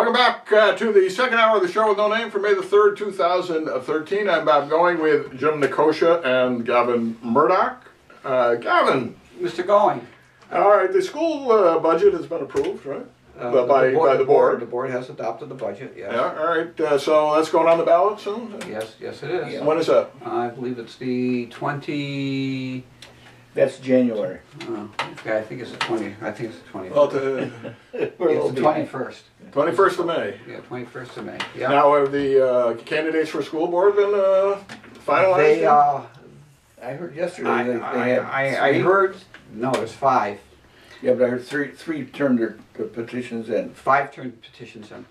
Welcome back to the second hour of the show with no name for May the 3rd, 2013. I'm Bob Going with Jim Nicosia and Gavin Murdoch. Gavin. Mr. Going. All right, the school budget has been approved, right? By the board. The board has adopted the budget, yes. Yeah, all right. So that's going on the ballot soon? Yes, yes it is. Yeah. When is that? I believe it's the 20... That's January. Okay, I think it's the 20. I think it's the 20th. Well, it's the 21st. 21st of May. Yeah, 21st of May. Yeah. Now, have the candidates for school board been finalized? They, I heard yesterday I heard, no, there's 5. Yeah, but I heard three turned their petitions in. 5 turned petitions in.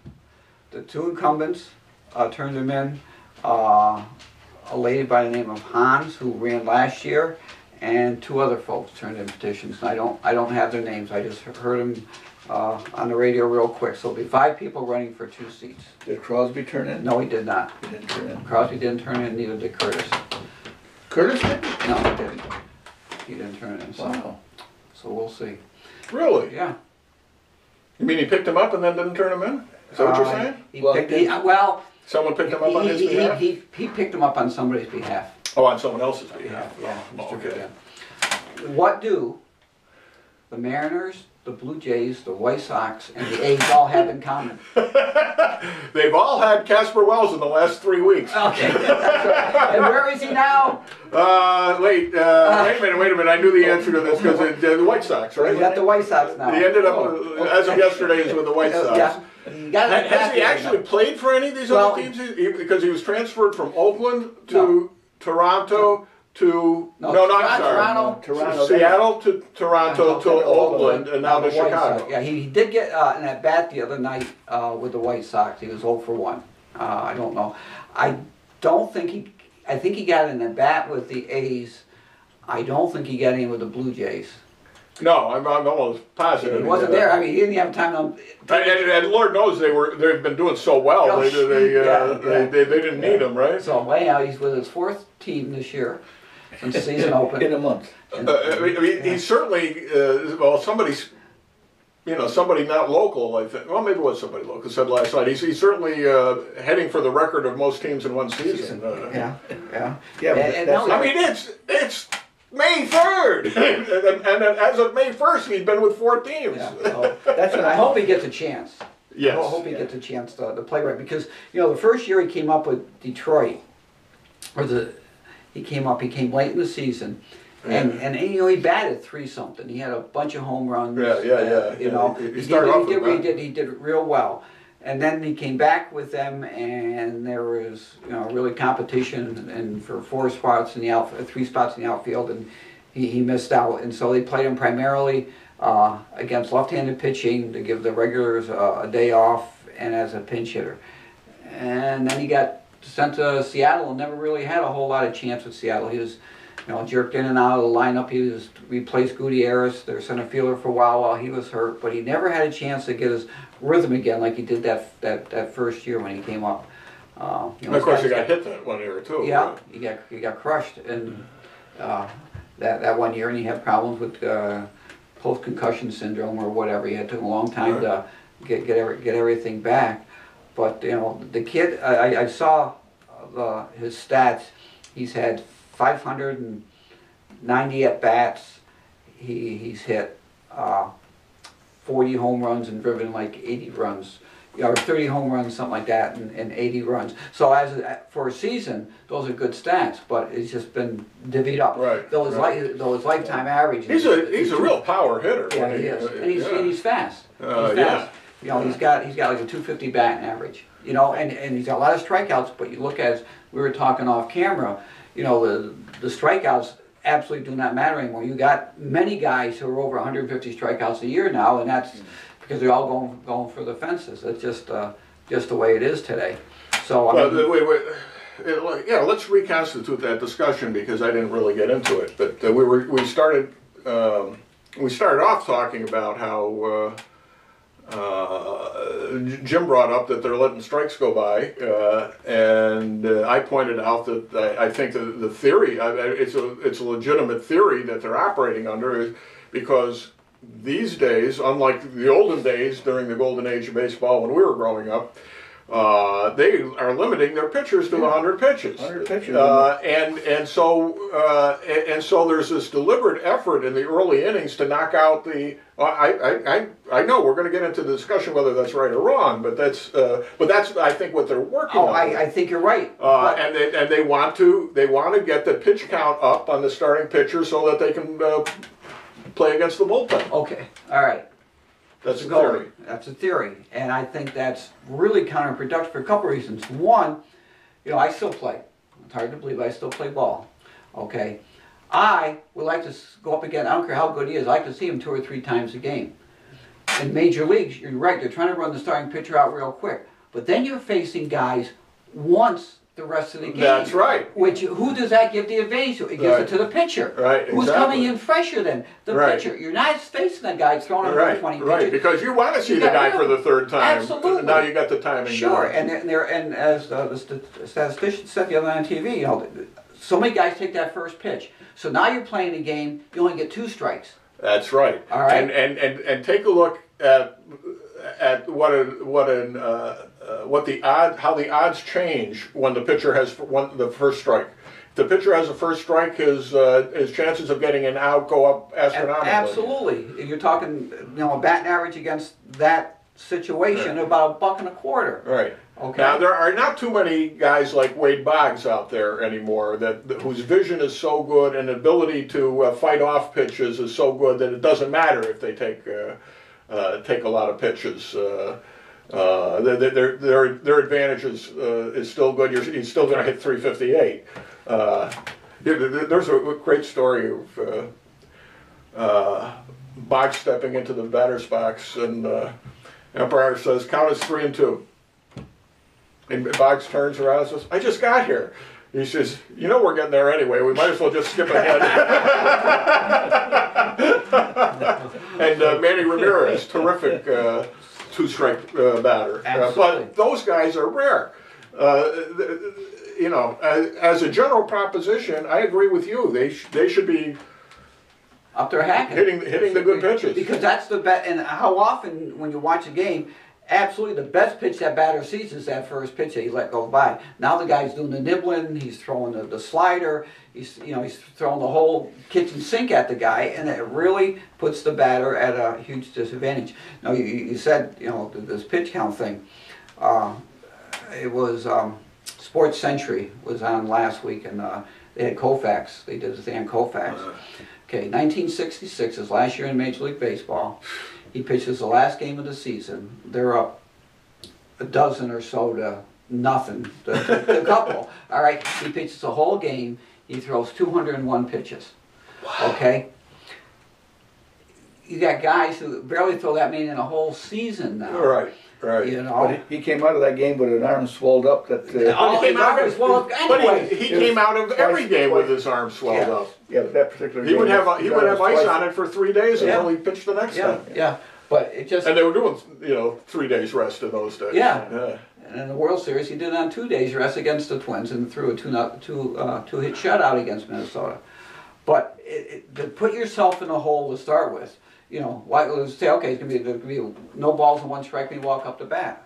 The 2 incumbents turned them in. A lady by the name of Hans, who ran last year, and 2 other folks turned in petitions. I don't have their names. I just heard them on the radio real quick. So there'll be 5 people running for 2 seats. Did Crosby turn in? No, he did not. He didn't turn in. Crosby didn't turn in. Neither did Curtis. Curtis did? No, he didn't. He didn't turn in. So, Wow. so we'll see. Really? Yeah. You mean he picked him up and then didn't turn him in? Is that what you're saying? Well, someone picked him up on his behalf? He picked him up on somebody's behalf. Oh, on someone else's behalf. Yeah, Oh, Mr. okay. Goodell. What do the Mariners, the Blue Jays, the White Sox, and the A's all have in common? They've all had Casper Wells in the last 3 weeks. Okay. And where is he now? Wait a minute. I knew the answer to this because the White Sox, right? He's got the White Sox now. He ended up, as of yesterday, is with the White Sox. Yeah. Has he actually played for any of these other teams? Because he was transferred from Oakland to Toronto to Seattle to Toronto to Oakland and now to Chicago. Yeah, he did get an at bat the other night with the White Sox. He was 0 for 1. I don't know. I think he got an at bat with the A's. I don't think he got any with the Blue Jays. No, I'm almost positive. He wasn't there. I mean, he didn't have time to. And Lord knows they've been doing so well. They didn't need him, right? So anyhow, he's with his 4th team this year since the season opened. In a month. He's certainly somebody not local. I think. Well, maybe it was somebody local. Said last night. He's certainly heading for the record of most teams in one season. Yeah. I mean, it's May 3rd, and as of May 1st, he's been with 4 teams. Yeah. So that's what I hope he gets a chance. Yes. I hope he gets a chance to play right, because the first year he came up with Detroit, he came late in the season, and he batted 3-something. He had a bunch of home runs. He started off with that. He did real well. And then he came back with them, and there was really competition, and for 4 spots in the 3 spots in the outfield, and he missed out. And so they played him primarily against left-handed pitching to give the regulars a day off, and as a pinch hitter. And then he got sent to Seattle and never really had a whole lot of chance with Seattle. He was jerked in and out of the lineup. He replaced Gutierrez, their center fielder, for a while he was hurt, but he never had a chance to get his rhythm again like he did that first year when he came up. Of course, he got hit that 1 year too. Yeah, right? he got crushed in that 1 year, and he had problems with post-concussion syndrome or whatever. He had took a long time to get everything back. But the kid, I saw his stats. He's had 590 at bats. He's hit 40 home runs and driven like 80 runs, or 30 home runs, something like that, and 80 runs. So for a season, those are good stats. But it's just been divvied up. Right. Though his lifetime average. He's a real power hitter. Yeah, he is, and he's fast. He's fast. He's got like a 250 batting average. And he's got a lot of strikeouts. But you look at, we were talking off camera. The strikeouts absolutely do not matter anymore. You got many guys who are over 150 strikeouts a year now, and that's because they're all going for the fences. It's just the way it is today. So wait. Let's reconstitute that discussion because I didn't really get into it. But we started off talking about how. Jim brought up that they're letting strikes go by, and I pointed out that I think the theory, it's a legitimate theory that they're operating under, is because these days, unlike the olden days during the golden age of baseball when we were growing up, they are limiting their pitchers to 100 pitches. 100 pitches. And so there's this deliberate effort in the early innings to knock out the. I know we're going to get into the discussion whether that's right or wrong, but that's I think what they're working on. I think you're right. And they want to get the pitch count up on the starting pitcher so that they can play against the bullpen. Okay, all right. That's the Go. theory. That's a theory, and I think that's really counterproductive for a couple reasons. One, I still play. It's hard to believe I still play ball. Okay, I would like to go up again. I don't care how good he is. I like to see him 2 or 3 times a game. In major leagues, you're right. They're trying to run the starting pitcher out real quick, but then you're facing guys once the rest of the game. That's right. Who does that give the advantage to? It gives it to the pitcher. Right, Who's exactly. coming in fresher than the pitcher. You're not facing that guy throwing 120 pitches. Right, because you want to see the guy for the 3rd time. Absolutely. Now you got the timing. Sure, down. and as the statistician said the other night on TV, so many guys take that first pitch. So now you're playing a game, you only get 2 strikes. That's right. All right. And take a look at how the odds change when the pitcher has the first strike. If the pitcher has a first strike, his chances of getting an out go up astronomically. Absolutely. You're talking, a batting average against that situation about $1.25. Right. Okay. Now there are not too many guys like Wade Boggs out there anymore whose vision is so good and ability to fight off pitches is so good that it doesn't matter if they take a lot of pitches. Their advantage is still good. He's still going to hit 358. There's a great story of Boggs stepping into the batter's box, and umpire says, "Count as 3 and 2." And Boggs turns around and says, "I just got here." He says, "We're getting there anyway. We might as well just skip ahead." And Manny Ramirez, terrific 2-strike batter. But those guys are rare. As a general proposition, I agree with you. They should be up there hacking, hitting the good pitches. Because that's the bet. And how often when you watch a game, absolutely the best pitch that batter sees is that first pitch that he let go by. Now the guy's doing the nibbling. He's throwing the slider. He's throwing the whole kitchen sink at the guy, and it really puts the batter at a huge disadvantage. Now you said this pitch count thing. It was Sports Century was on last week, and they had Koufax. They did the thing on Koufax. Okay, 1966 is last year in Major League Baseball. He pitches the last game of the season. They're up a dozen or so to nothing, the couple. All right, he pitches the whole game. He throws 201 pitches. Wow. Okay. You got guys who barely throw that many in a whole season now. Right. But he came out of that game with an arm swelled up. But he came out of every game with his arm swelled up. Yeah, but that particular he game, would have ice on it for 3 days until he pitched the next time. Yeah, but it just. And they were doing 3 days rest in those days. Yeah. And in the World Series, he did it on 2 days rest against the Twins and threw a two-hit shutout against Minnesota. But to put yourself in a hole to start with, why say, okay, it's gonna be no balls and 1 strike when you walk up to bat.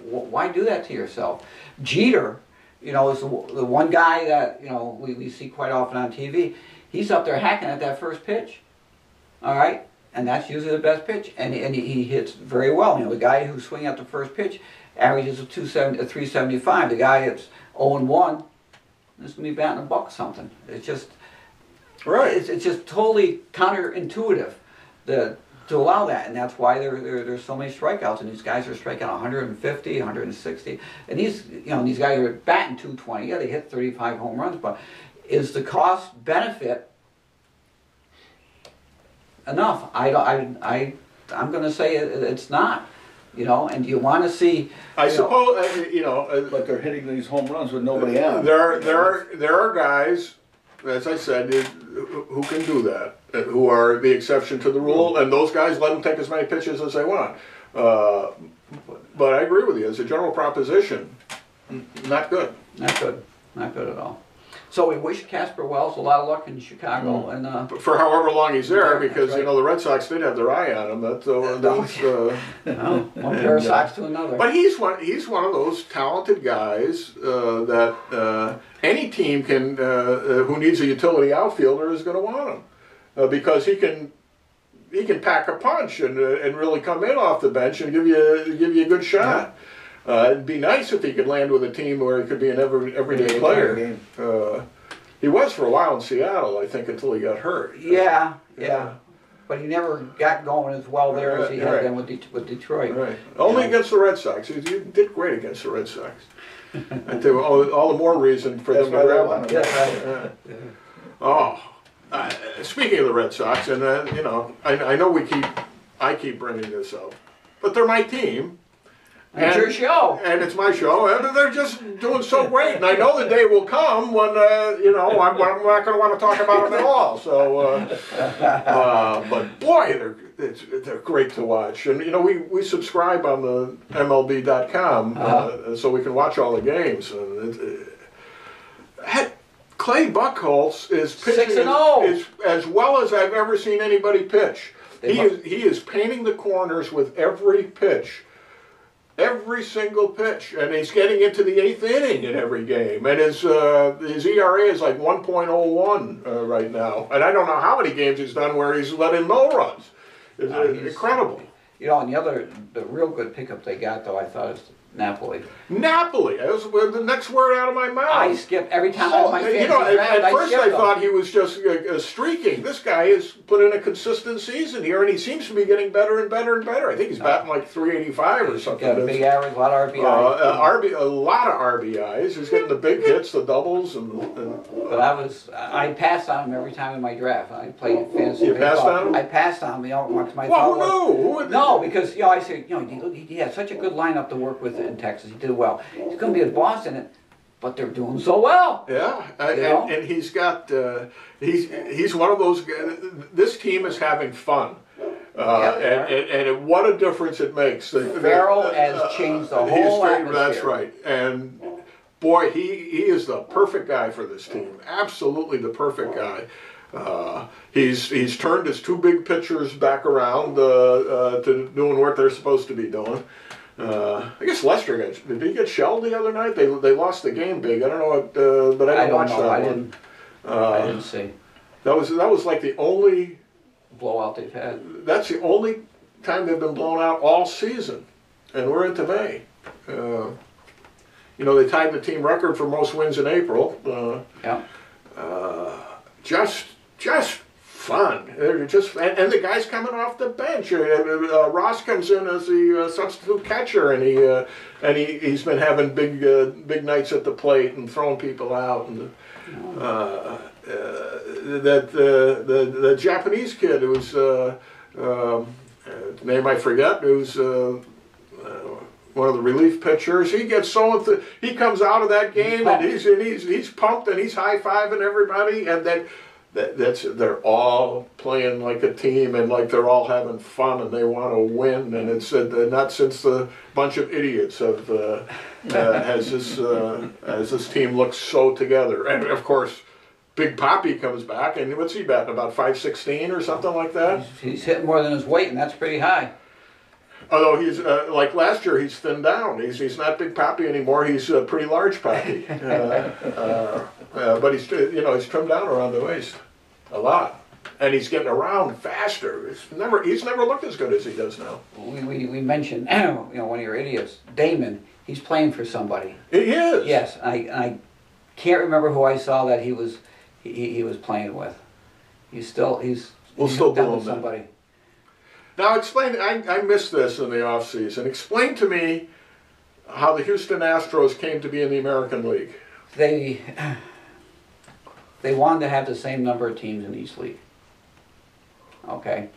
Why do that to yourself? Jeter, is the one guy that we see quite often on TV. He's up there hacking at that first pitch. All right, and that's usually the best pitch, and he hits very well. The guy who's swinging at the first pitch averages a 375. The guy that's 0-1 is gonna be batting $1 something. It's just right. It's just totally counterintuitive to allow that, and that's why there's so many strikeouts, and these guys are striking 150, 160, and these guys are batting 220. Yeah, they hit 35 home runs, but is the cost benefit enough? I'm going to say it's not. And you want to see. I suppose but they're hitting these home runs with nobody out. There are guys, as I said, who can do that, who are the exception to the rule, and those guys let them take as many pitches as they want. But I agree with you. As a general proposition, not good. Not good. Not good at all. So we wish Casper Wells a lot of luck in Chicago, and For however long he's there, Yeah, that's because right. you know the Red Sox did have their eye on him. one pair of socks to another. But he's one of those talented guys that any team can who needs a utility outfielder is going to want him because he can pack a punch and really come in off the bench and give you a good shot. It'd be nice if he could land with a team where he could be an everyday player. He was for a while in Seattle, I think, until he got hurt. Yeah. But he never got going as well there as he had been with Detroit. Right. Only against the Red Sox. He did great against the Red Sox. And there were all the more reason for them to grab him. Yeah, right. Speaking of the Red Sox, and you know, I know I keep bringing this up, but they're my team. It's your show. And it's my show, and they're just doing so great. And I know the day will come when, you know, I'm not going to want to talk about them at all. So, but boy, they're great to watch. And, you know, we subscribe on the MLB.com so we can watch all the games. And Clay Buchholz is pitching 6-0. as well as I've ever seen anybody pitch. He is painting the corners with every pitch. Every single pitch, and he's getting into the 8th inning in every game, and his ERA is like 1.01 right now, and I don't know how many games he's done where he's let in no runs. It's incredible. You know, and the real good pickup they got though, I thought, is Napoli. Napoli, that was the next word out of my mouth. I skip every time I have my fantasy you know, draft, at first I them. thought he was just streaking. This guy has put in a consistent season here, and he seems to be getting better and better and better. I think he's batting like 385 or something. Got a big average, a lot of RBIs. A lot of RBIs. He's getting the big hits, the doubles, But I passed on him every time in my draft. I played fantasy You baseball. passed on him? I passed on him. You know, my well, thought who was, knew? no, because you know I said, you know, he had such a good lineup to work with in Texas. He did well. He's going to be at Boston, but they're doing so well. Yeah, know? and he's got he's one of those guys. This team is having fun. And what a difference it makes. Farrell has changed the whole atmosphere. That's right. And boy, he is the perfect guy for this team. Absolutely the perfect guy. He's turned his two big pitchers back around to doing what they're supposed to be doing. I guess Lester did he get shelled the other night? They lost the game big. I don't know what, but I didn't watch that one. I didn't see. That was like the only blowout they've had. That's the only time they've been blown out all season, and we're into May. You know, they tied the team record for most wins in April. Just fun. They're just and the guy's coming off the bench. Ross comes in as the substitute catcher, and he's been having big nights at the plate and throwing people out. And the Japanese kid who's name I forget, who's one of the relief pitchers. He gets he comes out of that game and he's pumped and he's high-fiving everybody, and then. They're all playing like a team and like they're all having fun and they want to win, and it's not since the bunch of idiots has this team looks so together. And of course, Big Papi comes back, and what's he batting, about 516 or something like that? He's hitting more than his weight, and that's pretty high. Although he's like last year, he's thinned down. He's not Big Papi anymore. He's pretty large Papi. But he's trimmed down around the waist a lot, and he's getting around faster. He's never looked as good as he does now. We mentioned one of your idiots, Damon. He's playing for somebody. He is. Yes, I can't remember who I saw that he was playing with. He's still doing with somebody. Now explain. I missed this in the off season. Explain to me how the Houston Astros came to be in the American League. They wanted to have the same number of teams in each league. Okay,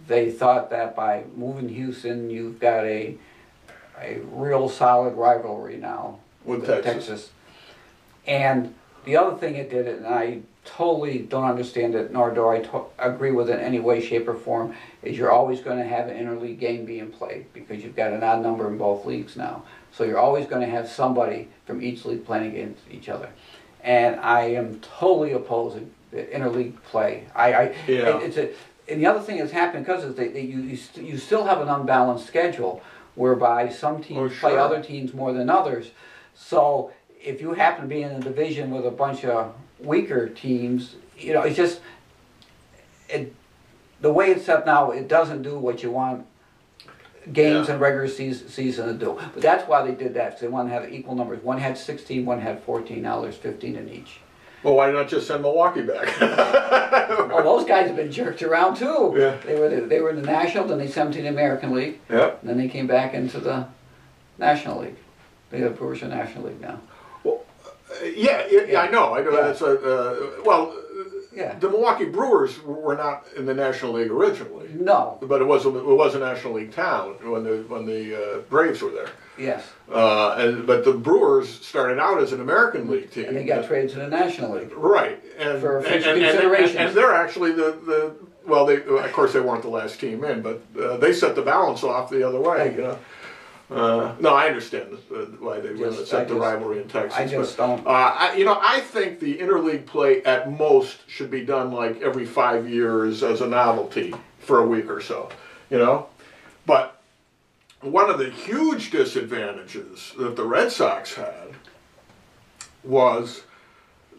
they thought that by moving Houston, you've got a real solid rivalry now with Texas. And the other thing it did, and I totally don't understand it, nor do I agree with it in any way, shape, or form, is you're always going to have an interleague game being played because you've got an odd number in both leagues now. So you're always going to have somebody from each league playing against each other. and I am totally opposed to interleague play. Yeah. And the other thing that's happened because is you still have an unbalanced schedule whereby some teams play sure. other teams more than others. So if you happen to be in a division with a bunch of weaker teams, you know, it's just the way it's set now, it doesn't do what you want games and regular season to do. But that's why they did that, because they wanted to have equal numbers. One had 16, one had 14, now there's 15 in each. Well, why not just send Milwaukee back? Oh, those guys have been jerked around too. Yeah. They were in the National, then they sent them to the American League. Yep. And then they came back into the National League. They have Brewers in National League now. Well, yeah, I know. I know Yeah. that's Yeah. the Milwaukee Brewers were not in the National League originally, No. but it was a National League town when the Braves were there. Yes. But the Brewers started out as an American League team, And they got traded to the National League. right, and For and, future and, and, considerations. and they're actually well, they of course they weren't the last team in, but they set the balance off the other way. You know. No, I understand why they set the rivalry in Texas. I just don't. I think the interleague play at most should be done like every 5 years as a novelty for a week or so. You know, but one of the huge disadvantages that the Red Sox had was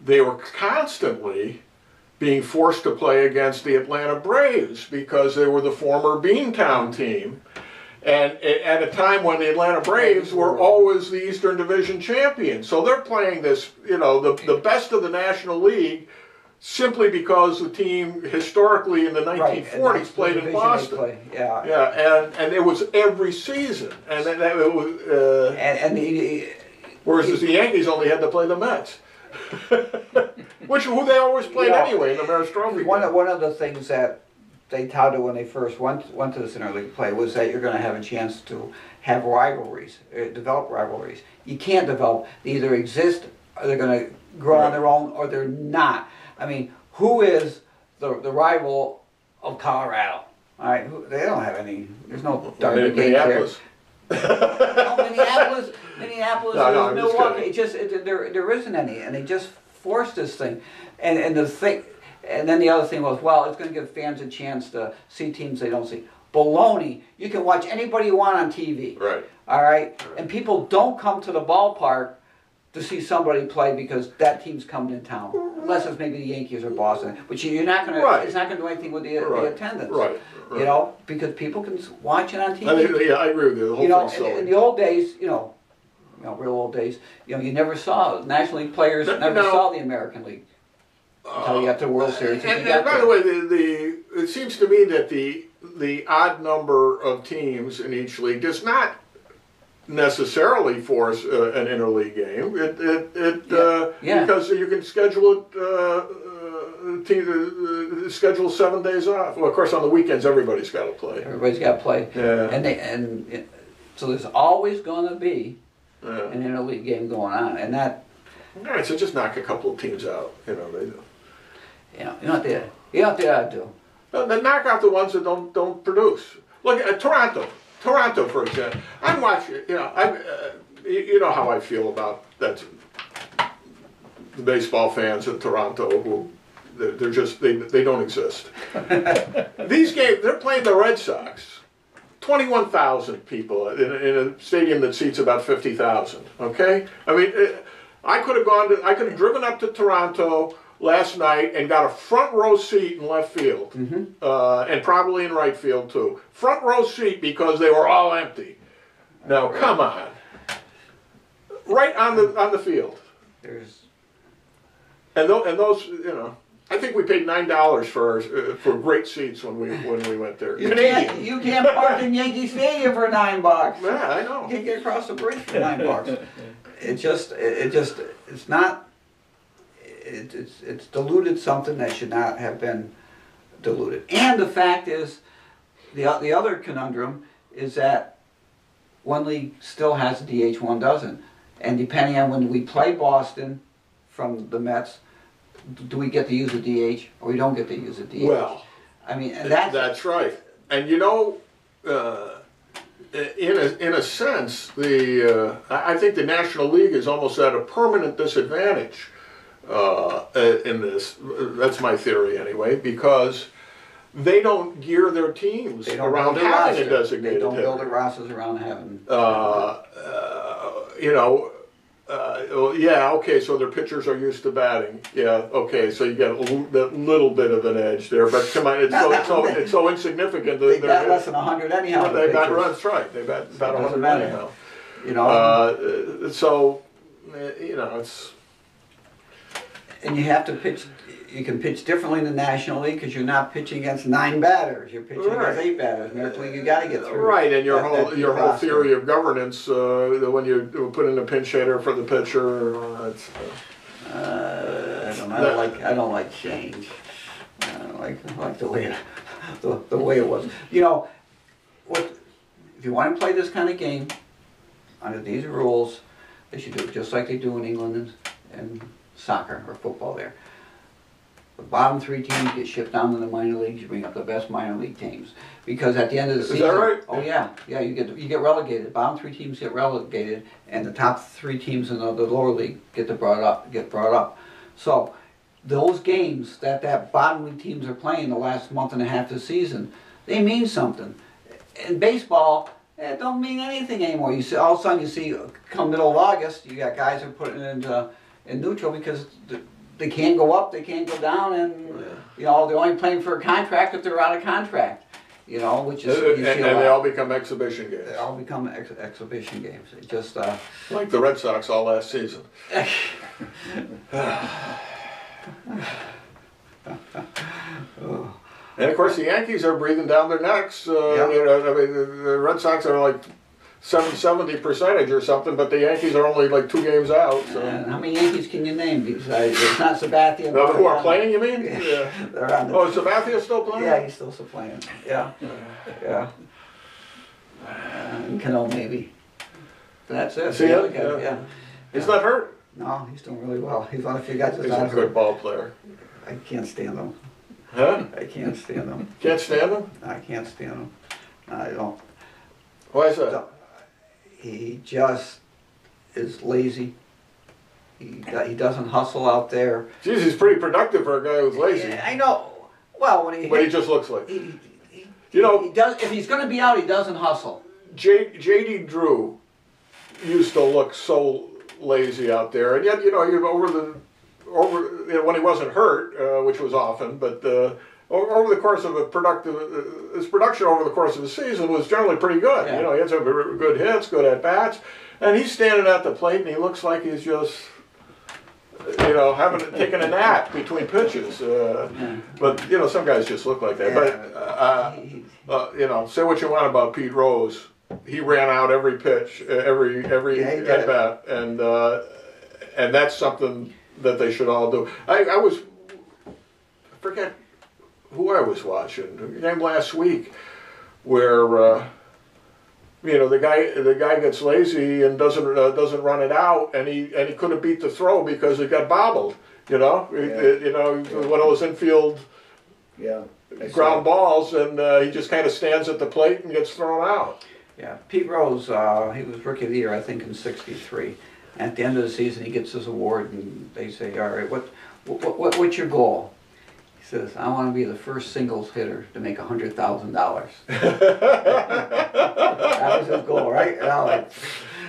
they were constantly being forced to play against the Atlanta Braves because they were the former Beantown team. And at a time when the Atlanta Braves were always the Eastern Division champions. So they're playing this, you know, the best of the National League simply because the team historically in the 1940s played in Boston. Yeah. Yeah, and it was every season. And then it was, whereas the Yankees only had to play the Mets. Who they always played anyway in the Maris Trophy. One of the things that they touted when they first went to this interleague play was that you're going to have a chance to have rivalries, develop rivalries. You can't develop; they either exist, or they're going to grow on their own, or they're not. I mean, who is the rival of Colorado? All right, they don't have any. There's no Derby Minneapolis. Minneapolis, No, Milwaukee. There isn't any, and they just forced this thing, and the thing. And then the other thing was, well, it's going to give fans a chance to see teams they don't see. Baloney. You can watch anybody you want on TV. Right. All right? And people don't come to the ballpark to see somebody play because that team's coming in town. Unless it's maybe the Yankees or Boston. But you're not going to, it's not going to do anything with the attendance. Right. You know, because people can watch it on TV. I agree with you. The whole thing's silly. In the old days, real old days, you never saw National League players, never saw the American League. Until you got to the World Series. And by the way, it seems to me that the odd number of teams in each league does not necessarily force an interleague game. Because you can schedule it. Schedule 7 days off. Well, of course, on the weekends everybody's got to play. Everybody's got to play. Yeah. So there's always going to be an interleague game going on, and that. All right, so just knock a couple of teams out. You know what they ought to do. Then knock out the ones that don't produce. Look at Toronto. Toronto, for example. I'm watching. You know how I feel about that. The baseball fans in Toronto who they're just they don't exist. These games they're playing the Red Sox. 21,000 people in a stadium that seats about 50,000. Okay, I mean, I could have driven up to Toronto last night and got a front row seat in left field, and probably in right field too. Front row seat because they were all empty. Now, come on, right on the field. And those, I think we paid $9 for great seats when we went there. You can't park in Yankee Stadium for $9. Yeah, I know. You can't get across the bridge for $9. It's diluted something that should not have been diluted. And the fact is, the other conundrum is that one league still has a DH, one doesn't. And depending on when we play Boston from the Mets, do we get to use a DH or we don't get to use a DH? Well, I mean, and that's right. And in a sense, I think the National League is almost at a permanent disadvantage in this. That's my theory anyway, because they don't gear their teams around having a designated They don't hitter. build their rosters around having. You know, well, yeah, okay, so their pitchers are used to batting. Yeah, okay, so you get that little bit of an edge there, but come on, it's so insignificant. They bat less than 100 anyhow. They bat runs, right? They bat about 100 anyhow. You know. So, you know, it's. And you have to pitch. You can pitch differently in the National League because you're not pitching against 9 batters. You're pitching against 8 batters. American League, you got to get through. Right, and your whole theory of governance, when you put in a pinch hitter for the pitcher, it's. I don't like change. I like the way the way it was. You know, if you want to play this kind of game under these rules, they should do it just like they do in England and soccer or football there. The bottom 3 teams get shipped down to the minor leagues. You bring up the best minor league teams because at the end of the season, is that right? Oh yeah, you get relegated. Bottom 3 teams get relegated, and the top 3 teams in the lower league get brought up. So those games that bottom league teams are playing the last month and a half of the season, they mean something. In baseball, it don't mean anything anymore. You see, all of a sudden you see, come middle of August, you got guys who are putting it in neutral because they can't go up, they can't go down, and you know they're only playing for a contract if they're out of contract. You know, which is and they all become exhibition games. They all become exhibition games. It just like the Red Sox all last season. And of course, the Yankees are breathing down their necks. You know, I mean, the Red Sox are like 70% or something, but the Yankees are only like 2 games out. So. How many Yankees can you name? Because it's not Sabathia. Who are playing, you mean? Yeah. Oh, Sabathia's still playing? Yeah, he's still playing. Yeah. Yeah. And Cano maybe. That's it. See him? Yeah. He's not hurt? No, he's doing really well. He's one of the few guys that's He's not a good hurt. ball player. I can't stand him. Huh? I can't stand him. Can't stand him? I can't stand him. I don't. Why is that? He just is lazy. He doesn't hustle out there. Geez, he's pretty productive for a guy who's lazy. Yeah, I know. Well, but he just looks like. You know, he does. If he's going to be out, he doesn't hustle. J.D. Drew used to look so lazy out there, and yet you know when he wasn't hurt, which was often, but over the course of his production over the course of the season was generally pretty good. Yeah. You know, he had some good hits, good at bats, and he's standing at the plate and he looks like he's just. You know, taken a nap between pitches, but you know some guys just look like that. But you know, say what you want about Pete Rose, he ran out every pitch, every at bat, and that's something that they should all do. I forget who I was watching a game last week where. You know the guy gets lazy and doesn't run it out, and he couldn't beat the throw because it got bobbled. You know, you know one of those infield ground balls, and he just kind of stands at the plate and gets thrown out. Yeah, Pete Rose, he was Rookie of the Year I think in '63. At the end of the season, he gets his award, and they say, "All right, what's your goal?" He says, "I want to be the first singles hitter to make $100,000." That was his goal, right? And I'm like,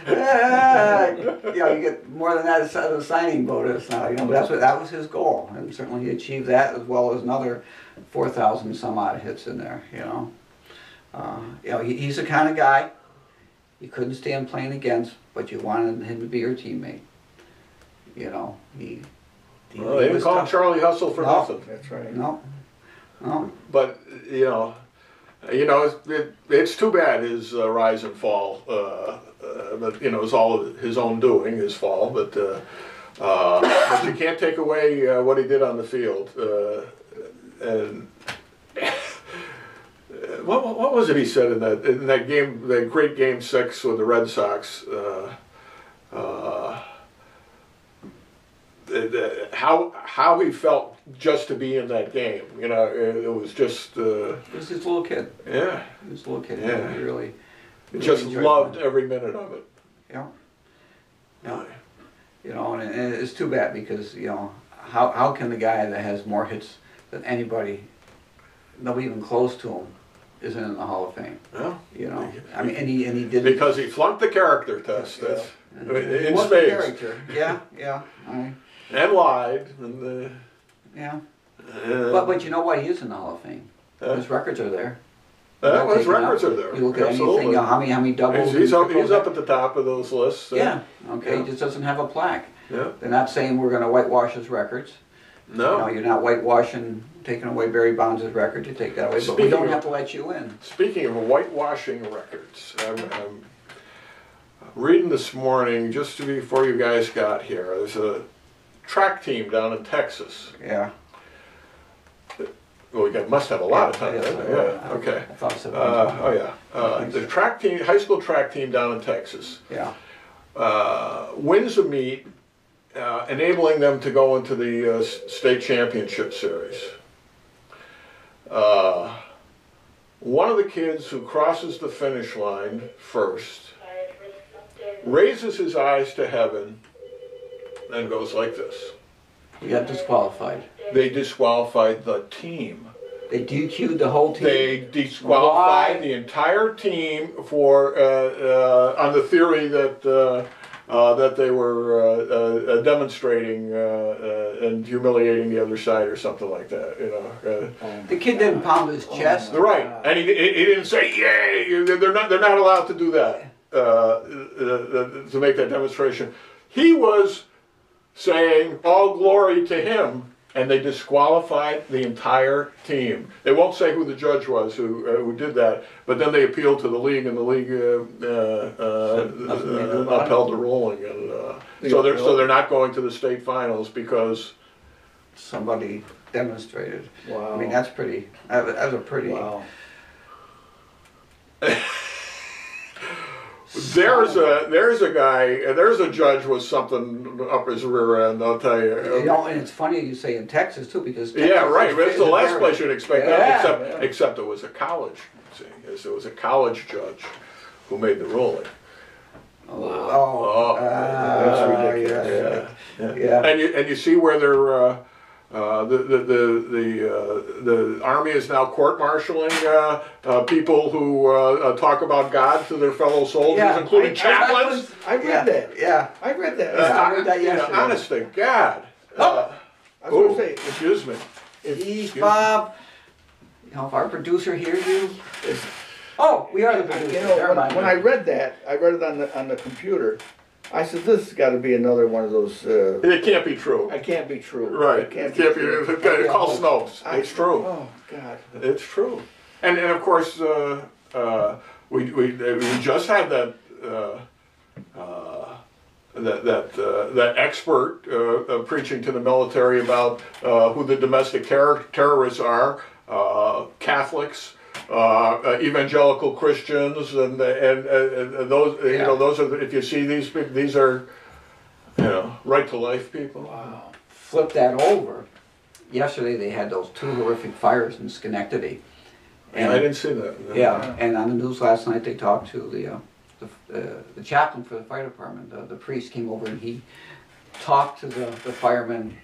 you know, you get more than that as a signing bonus now. You know, but that was his goal, and certainly he achieved that as well as another 4,000 some odd hits in there. You know, he's the kind of guy you couldn't stand playing against, but you wanted him to be your teammate. You know, Well, they didn't call him Charlie Hustle for nothing. That's right. No. But you know, it's too bad his rise and fall. But you know, it's all his own doing, his fall. But you can't take away what he did on the field. And what was it he said in that game, that great Game 6 with the Red Sox? How he felt just to be in that game, you know, it was just. He was his little kid. Yeah. He was a little kid. Yeah. He really Just loved every minute of it. Yeah. Yeah. You know, and it's too bad because you know how can the guy that has more hits than anybody, nobody even close to him, isn't in the Hall of Fame? Yeah. You know, I mean, and he did Because he flunked the character test. That's, in what spades. character? Yeah, yeah, And lied. And, yeah. But you know what? He is in the Hall of Fame. His records are there. His records are there. You look at Absolutely. anything, you know, how many doubles. He's up at the top of those lists. Yeah. Okay. Yeah. He just doesn't have a plaque. Yeah. They're not saying we're going to whitewash his records. No. You know, you're not whitewashing, taking away Barry Bonds' record. You take that away, but we don't have to let you in. Speaking of whitewashing records, I'm reading this morning, just before you guys got here, there's a track team down in Texas. Yeah. Well, you must have a lot of time. Yes, Yeah. Okay. I thought so. Oh yeah. The track team, high school track team down in Texas, Yeah. wins a meet, enabling them to go into the state championship series. One of the kids who crosses the finish line first raises his eyes to heaven and goes like this. We got disqualified. They disqualified the team. They DQ'd the whole team. They disqualified the entire team for on the theory that that they were demonstrating and humiliating the other side or something like that. You know. The kid didn't pound his chest. Right, and he didn't say yay. They're not allowed to do that to make that demonstration. He was saying all glory to him. And they disqualified the entire team. They won't say who the judge was who did that, but then they appealed to the league, and the league upheld the ruling, and so they're not going to the state finals because Somebody demonstrated. Wow. I mean, that's pretty. That was a pretty. Wow. There's a judge with something up his rear end, I'll tell you. You know, and it's funny you say in Texas too, because Texas Yeah, right. That's the last place you'd expect that, Yeah. except it was a college. See, it was a college judge who made the ruling. That's ridiculous. Yeah. And you see where they're the army is now court-martialing people who talk about God to their fellow soldiers, including chaplains. I read that. Yeah. I read that. I read that yesterday. Honest to God. I was going to say, Excuse me. Please, Bob. You know, if our producer hears you. Oh, we are the producer. you know, Never mind. when I read that, I read it on the computer. I said, this has got to be another one of those. It can't be true. It can't be true. Right. It can't It can't be be. true. Call Snopes. It's true. Oh God. It's true. And of course, we just had that that expert preaching to the military about who the domestic terrorists are, Catholics, evangelical Christians, and those you know, those are if you see these are, you know, right to life people. Wow. Flip that over. Yesterday they had those two horrific fires in Schenectady. And I didn't see that. No. Yeah, and on the news last night they talked to the chaplain for the fire department. The priest came over and he talked to the firemen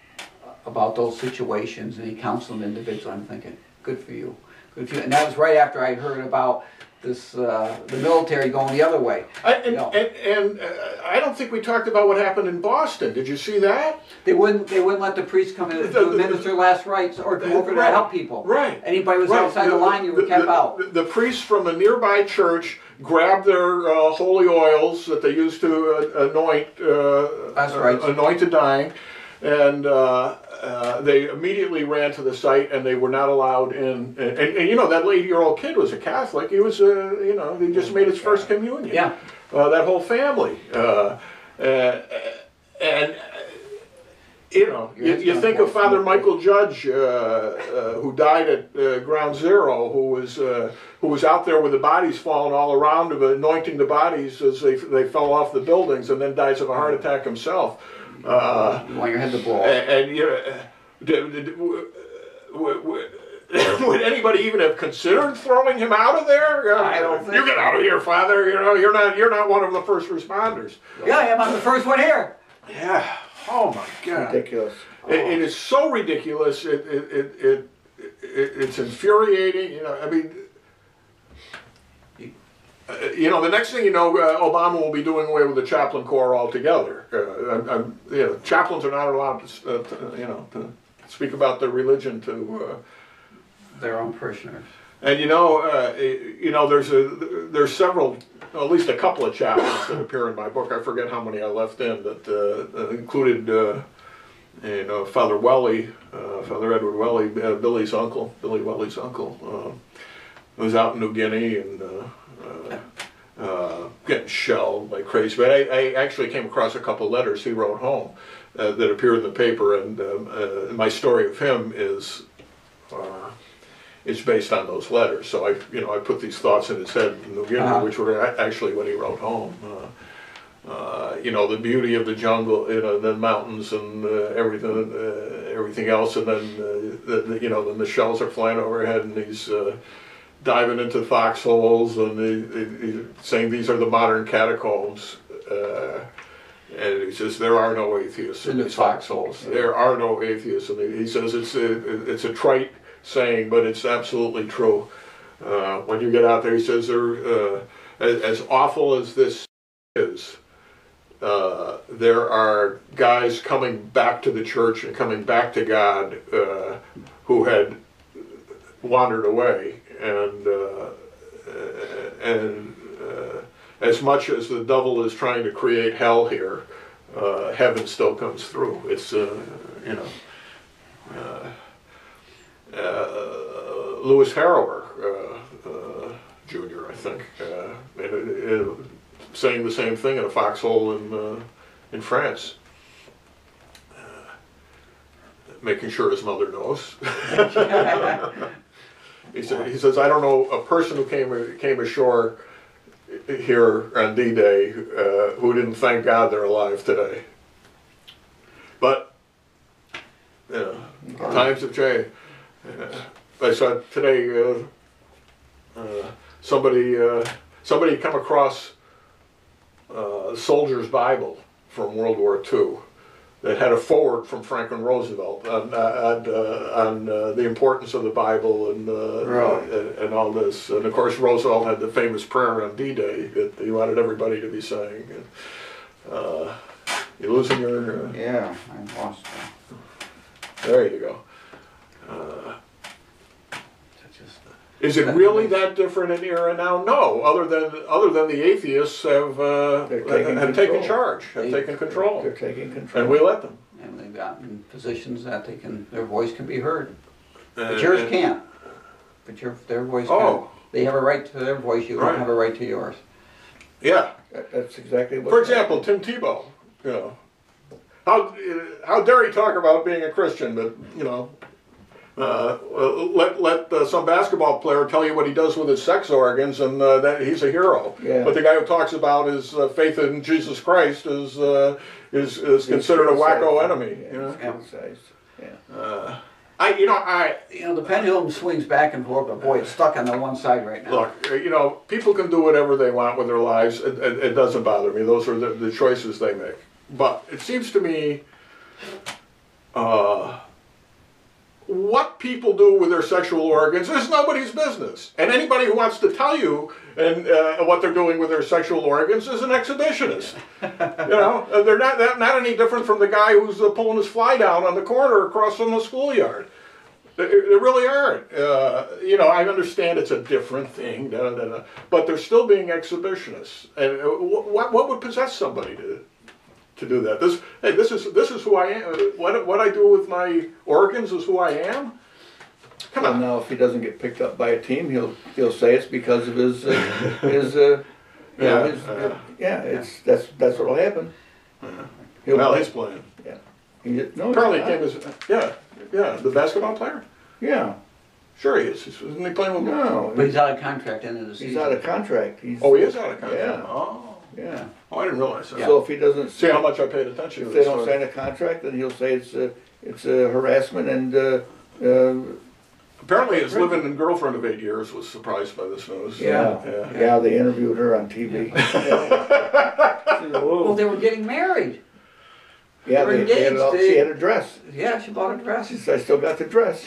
about those situations, and he counseled them individually. I'm thinking, good for you, good for you. And that was right after I heard about this the military going the other way. And I don't think we talked about what happened in Boston. Did you see that? They wouldn't let the priest come in to administer last rites or come over to help people. Right. Anybody was outside the line, you were kept out. The priests from a nearby church grabbed their holy oils that they used to anoint the dying, and they immediately ran to the site, and they were not allowed in. And you know, that 8-year-old kid was a Catholic. He was, you know, he just made his first communion. Yeah. That whole family. And you know, you think of Father Michael Judge, who died at Ground Zero, who was out there with the bodies falling all around him, anointing the bodies as they fell off the buildings, and then dies of a heart attack himself. You want your head to blow. And you would anybody even have considered throwing him out of there? I don't think You get out of here, Father. You know, you're not one of the first responders. Yeah, I am. I'm the first one here. Yeah. Oh my God. Ridiculous. It is so ridiculous. It's infuriating. You know, I mean, you know, the next thing you know, Obama will be doing away with the chaplain corps altogether. You know, chaplains are not allowed to, you know, to speak about their religion to Their own parishioners. And you know, there's several, at least a couple of chapters that appear in my book. I forget how many I left in that included, you know, Father Welly, Father Edward Welly, Billy Welly's uncle, who's out in New Guinea and getting shelled like crazy. But I actually came across a couple of letters he wrote home that appeared in the paper, and my story of him is. It's based on those letters. So I put these thoughts in his head in New Guinea, which were actually what he wrote home. You know, the beauty of the jungle, you know, the mountains and everything else, and then you know, then the shells are flying overhead, and he's diving into foxholes, and he's saying these are the modern catacombs. And he says there are no atheists in these foxholes. Yeah. There are no atheists, and he says it's a trite saying, but it's absolutely true. When you get out there, he says, as awful as this is, there are guys coming back to the church and coming back to God who had wandered away, and as much as the devil is trying to create hell here, heaven still comes through. It's you know. Louis Harrower, Jr., I think, saying the same thing in a foxhole in France, making sure his mother knows. He says, I don't know a person who came ashore here on D-Day who didn't thank God they're alive today. But you know, times have changed. I saw today somebody come across a soldier's Bible from World War II that had a foreword from Franklin Roosevelt on the importance of the Bible and all this. And of course Roosevelt had the famous prayer on D-Day that he wanted everybody to be saying. You losing your... Yeah, I lost it. There you go. Is it really that different an era now? No, other than the atheists have taken charge, have taken control. They're taking control, and we let them. And they've gotten positions that their voice can be heard. But yours can't. But their voice can't. They have a right to their voice. You don't have a right to yours. Yeah, that's exactly what. For example, Tim Tebow. You know, how dare he talk about being a Christian? But you know. Let some basketball player tell you what he does with his sex organs, and that he's a hero. Yeah. But the guy who talks about his faith in Jesus Christ is considered a wacko enemy. Yeah, you know? Yeah. The pendulum swings back and forth, but boy, it's stuck on the one side right now. Look, you know, people can do whatever they want with their lives. It doesn't bother me. Those are the choices they make. But it seems to me. What people do with their sexual organs is nobody's business. And anybody who wants to tell you what they're doing with their sexual organs is an exhibitionist. You know, they're not any different from the guy who's pulling his fly down on the corner across from the schoolyard. They really aren't. You know, I understand it's a different thing, but they're still being exhibitionists. And what would possess somebody to do that? This is who I am. What I do with my organs is who I am. Come on. Now, if he doesn't get picked up by a team, he'll say it's because of his that's what'll happen. He's playing. Yeah. Apparently, he came as the basketball player. Yeah. Sure he is. Isn't he playing with? No. But he's out of contract end of the season. He's out of contract. He is out of contract. Yeah. Oh. Yeah. Oh, I didn't realize that. So if he doesn't see how much I paid attention to if they don't sign a contract, then he'll say it's a harassment and. Apparently, his living girlfriend of 8 years was surprised by this news. Yeah. They interviewed her on TV. Well, they were getting married. Yeah, They were they had it all, engaged. she had a dress. Yeah, she bought a dress. She said, I still got the dress.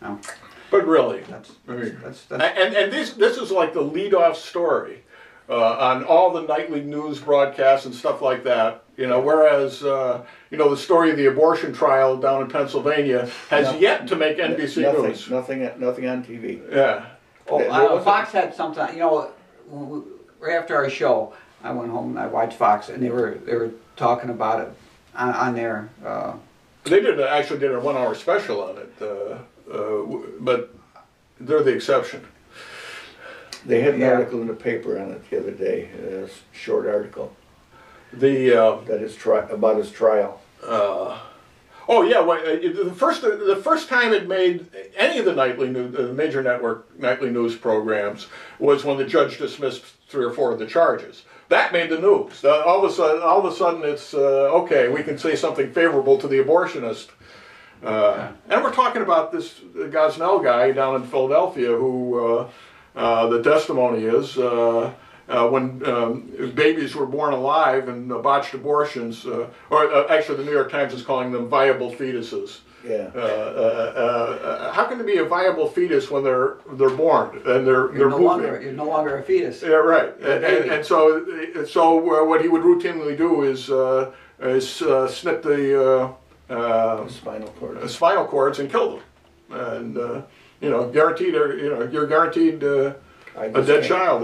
No, But really, that's, I mean, that's, and this is like the lead-off story on all the nightly news broadcasts and stuff like that. You know, whereas you know, the story of the abortion trial down in Pennsylvania has No- yet to make NBC news. Nothing on TV. Yeah. oh, There was Fox had something, you know, right after our show, I went home and I watched Fox, and they were talking about it on there. They actually did a 1-hour special on it, but they're the exception. They had an Yeah. article in the paper on it the other day, a short article The that is about his trial. oh yeah, well, the first time it made any of the nightly news, major network nightly news programs was when the judge dismissed 3 or 4 of the charges. That made the news. All of a sudden, it's okay. We can say something favorable to the abortionist. And we're talking about this Gosnell guy down in Philadelphia, who the testimony is when babies were born alive and botched abortions, or actually the New York Times is calling them viable fetuses. Yeah. How can it be a viable fetus when they're born and they're You're no moving? you're no longer a fetus. Yeah, right. And so what he would routinely do is snip the Spinal cords. and kill them, and you know, guaranteed. You know, you're guaranteed a dead child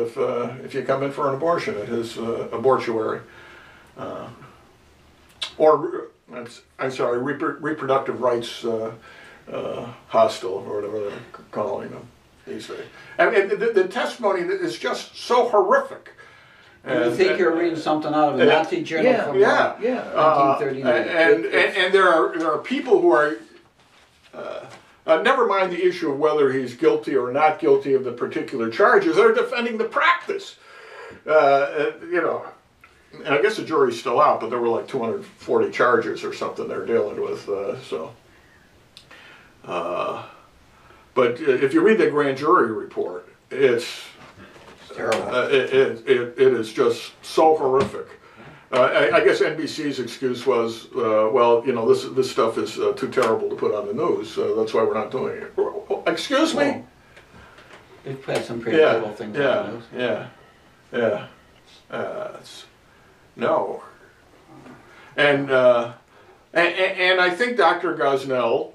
if you come in for an abortion at his abortuary, or I'm sorry, reproductive rights hostile, or whatever they're calling them these days. And the testimony is just so horrific. You think you're reading something out of a Nazi journal from 1939. And there are people who are, never mind the issue of whether he's guilty or not guilty of the particular charges, they're defending the practice. You know, and I guess the jury's still out, but there were like 240 charges or something they're dealing with, but if you read the grand jury report, it's Terrible. it is just so horrific. I guess NBC's excuse was, well, you know, this stuff is too terrible to put on the news, so that's why we're not doing it. Excuse me? They've had some pretty terrible things on the news. Yeah. No. And I think Dr. Gosnell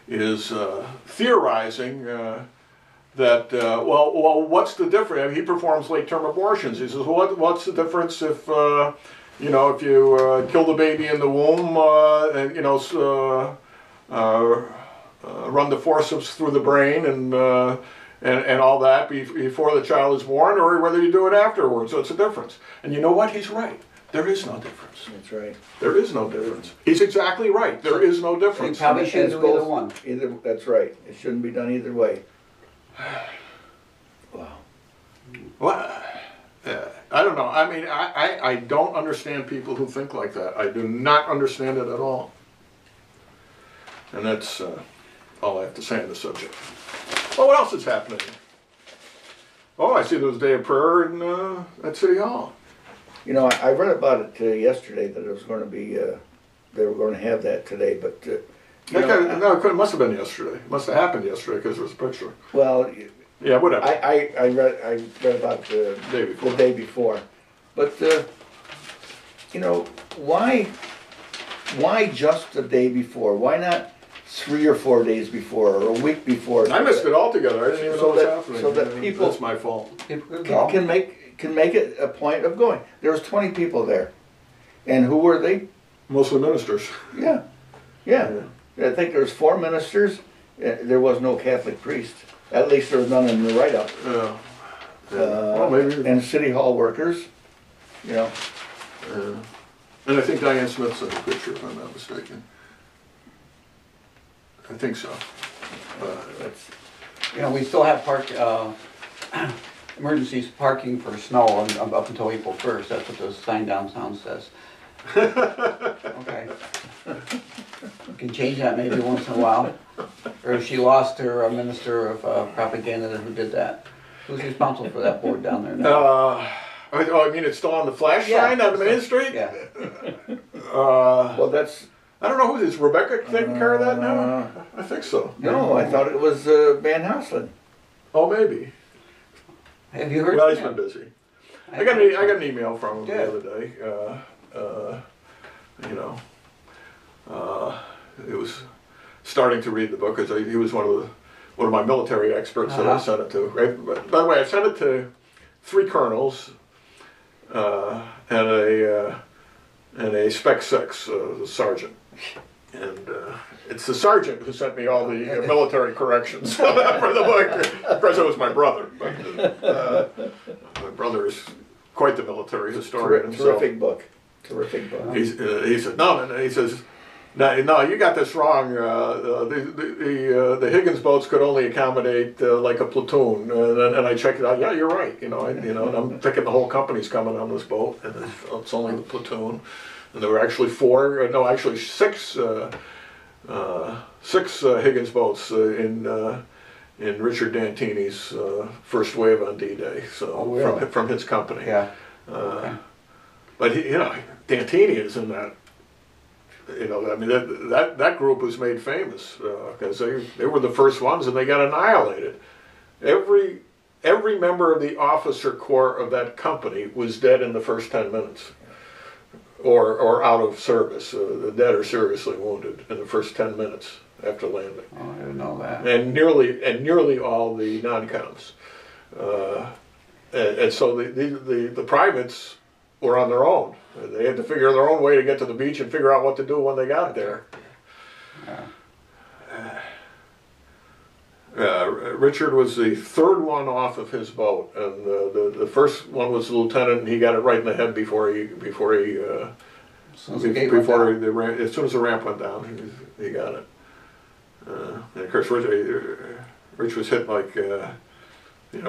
is theorizing that, well, what's the difference? I mean, he performs late-term abortions. He says, well, what's the difference if, you know, if you kill the baby in the womb and, you know, run the forceps through the brain and all that before the child is born, or whether you do it afterwards. So it's a difference. And you know what? He's right. There is no difference. That's right. There is no difference. He's exactly right. There is no difference. You probably shouldn't do either one. That's right. It shouldn't be done either way. Wow. Well, I don't know. I mean, I don't understand people who think like that. I do not understand it at all. And that's all I have to say on the subject. Well, what else is happening? Oh, I see there was a day of prayer at City Hall. You know, I read about it yesterday that it was going to be, they were going to have that today, but It must have been yesterday. It must have happened yesterday because there was a picture. well, Yeah, whatever. I read about the day before, but you know, why just the day before? Why not 3 or 4 days before, or a week before? I missed it altogether. I didn't even know what was happening. So that people That's my fault. can make it a point of going. There was 20 people there, and who were they? Mostly ministers. Yeah. I think there was 4 ministers. There was no Catholic priest. At least there was none in the write-up. Yeah. Well, maybe. And city hall workers, you know. And I think Diane Smith's in the picture, if I'm not mistaken. I think so. That's, You know, we still have emergency parking for snow up until April 1st. That's what the sign downtown says. Okay. We can change that maybe once in a while. Or if she lost her minister of propaganda who did that. Who's responsible for that board down there now? Oh, I mean, it's still on the flash Yeah. sign on the main street? Yeah. Well, that's, I don't know who is Rebecca taking care of that now? I think so. no, I thought it was Van Houseland. Oh, maybe. Have you heard? Well, from he's been him? busy. I got an email from him Good. the other day. You know, it was starting to read the book because he was one of my military experts that I sent it to. Right? By the way, I sent it to 3 colonels and a Spec 6 sergeant. And it's the sergeant who sent me all the military corrections for the book. Of course, it was my brother. But, my brother is quite the military historian himself. Terrific book. Terrific book. He said, no, he says, no, you got this wrong. The Higgins boats could only accommodate like a platoon. And I checked it out. Yeah, you're right. And I'm thinking the whole company's coming on this boat, and it's only the platoon. And there were actually 6 Higgins boats in Richard Dantini's first wave on D-Day. So really? from his company. Yeah. But Dantini is in that. I mean that group was made famous because they were the first ones and they got annihilated. Every member of the officer corps of that company was dead in the first 10 minutes. Or out of service, dead or seriously wounded in the first 10 minutes after landing. Oh, I didn't know that. And nearly all the non-coms. And so the privates were on their own. They had to figure their own way to get to the beach and figure out what to do when they got there. Richard was the 3rd one off of his boat, and the first one was the lieutenant, and he got it right in the head before he as soon as the ramp went down, he got it. And of course, Rich was hit like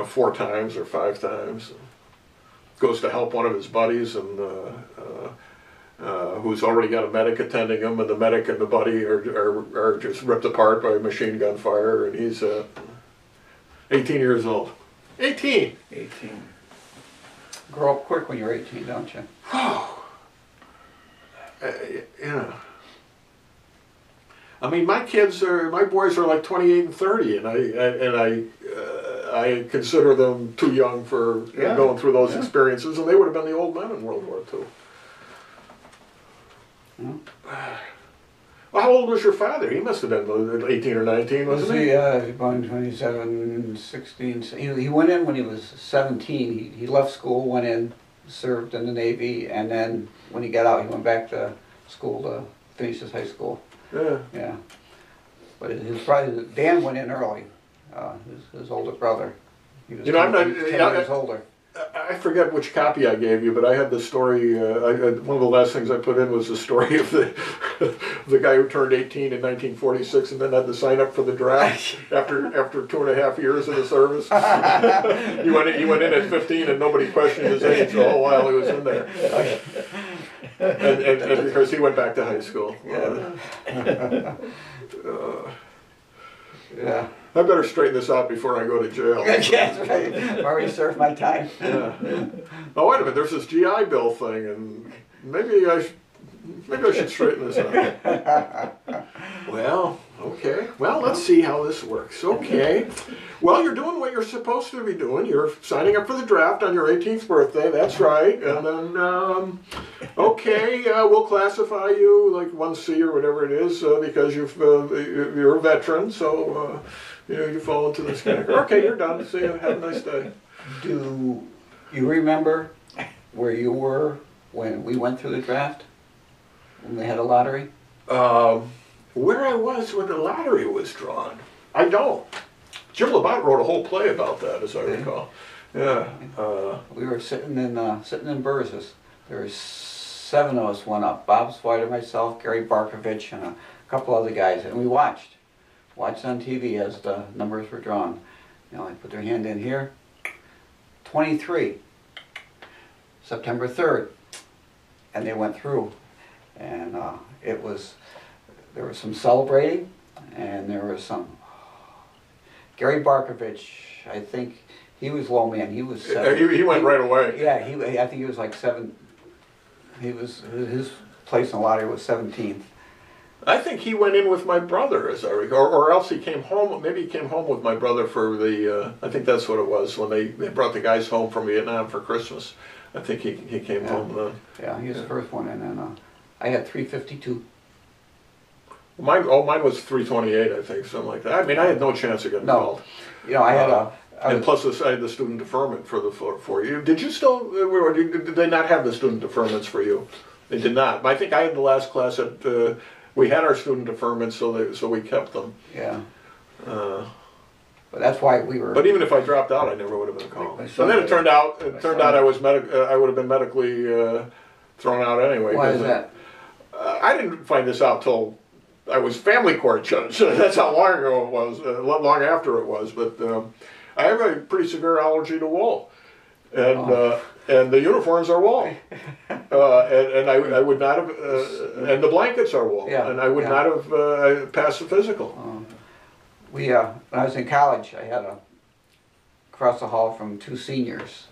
4 times or 5 times. Goes to help one of his buddies, and who's already got a medic attending him, and the medic and the buddy are just ripped apart by machine gun fire, and he's 18 years old. 18! 18. Grow up quick when you're 18, don't you? I mean, my boys are like 28 and 30, and I consider them too young for going through those experiences, and they would have been the old men in World War II. Well, how old was your father? He must have been 18 or 19, wasn't he? He was born 27, 16. He went in when he was 17. He left school, went in, served in the Navy, and then when he got out, he went back to school to finish his high school. Yeah. But his brother, Dan, went in early. His older brother. He was 10 years older. I forget which copy I gave you, but I had the story. One of the last things I put in was the story of the guy who turned 18 in 1946 and then had to sign up for the draft after 2.5 years in the service. He went in at 15 and nobody questioned his age the whole while he was in there. And because he went back to high school. Yeah. I better straighten this out before I go to jail. That's right. I've already served my time. Yeah. Oh, wait a minute. There's this GI Bill thing, and maybe I should straighten this out. Well, okay. Well, let's see how this works. Okay. Well, you're doing what you're supposed to be doing. You're signing up for the draft on your 18th birthday. That's right. And then, okay, we'll classify you like 1C or whatever it is because you're a veteran. So, you fall into this category. Okay, you're done. See you. Have a nice day. Do you remember where you were when we went through the draft? When we had a lottery? Where I was when the lottery was drawn, I don't. Jim Labatt wrote a whole play about that, as I recall. Yeah. We were sitting in Burz's. There were 7 of us went up. Bob Swider, myself, Gary Barkovich, and a couple other guys, and we watched on TV as the numbers were drawn. They put their hand in here. 23. September 3rd, and they went through, and there was some celebrating, and there was some. Gary Barkovich, I think He was low man. He was 7. He went right away. Yeah, I think he was like 7. His place in the lottery was 17th. I think he went in with my brother, as I recall, or else he came home. Maybe he came home with my brother for the. I think that's what it was when they brought the guys home from Vietnam for Christmas. I think he came home then. Yeah, he was the first one, and then I had 352. Mine was 328, I think, something like that. I mean, I had no chance of getting called. You know, I had and plus, I had the student deferment for you. Did you still? Did they not have the student deferments for you? They did not. I think I had the last class at. We had our student deferments, so we kept them. Yeah. But that's why we were. But even if I dropped out, I never would have been called. And then it turned out I was I would have been medically thrown out anyway. Why is that? I didn't find this out till I was family court judge. That's how long ago it was. Long after it was. But I have a pretty severe allergy to wool, and the uniforms are wool, and I would not have, and the blankets are wool, and I would not have passed the physical. When I was in college, I had across the hall from 2 seniors,